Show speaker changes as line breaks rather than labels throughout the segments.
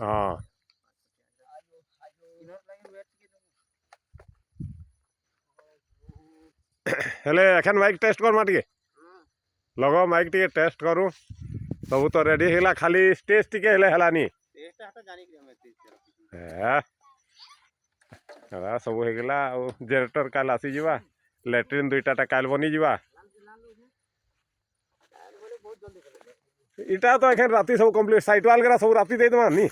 हाँ हेले एखन माइक टेस्ट कर माटिके लग माइक टिके टेस्ट करूँ सब तो रेडी है खाली स्टेज टिके हेले हेलानी सब होगा जेनेरेटर काल आसीजा लैट्रिन दुईटा काल बनीजा इटा तो एखन राति सब कंप्लीट साइट वाल गरा सब राति दे देमा नी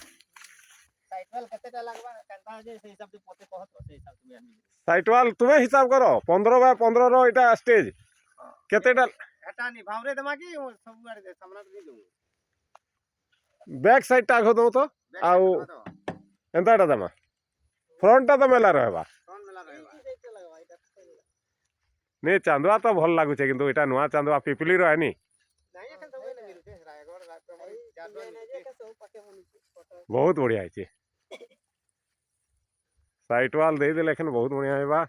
साइट वाल तुम्हें हिसाब करो 15 बाय 15 रो इटा स्टेज केतेटा बैक साइड टा आखो दो तो आउ एंताटा दमा फ्रंट टा तो मेला रहबा नहीं चांदुआ तो भल लगुचे किंतु इटा नुआ चांदुआ पिपली रो है नी बहुत बढ़िया है साइट वाल दे दे लेकिन बहुत बढ़िया है बा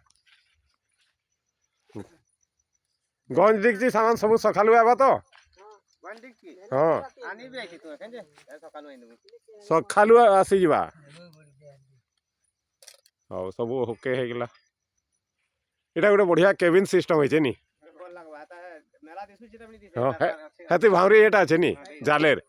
गंज डिक्ची सामान सब सखालु आबा तो हाँ सखालु आसी जबा हाउ सब ओके हे गेला इटा गोटे बढ़िया केबिन सिस्टम होइछे नी हां हेती भावरी एटा छे नी जालेर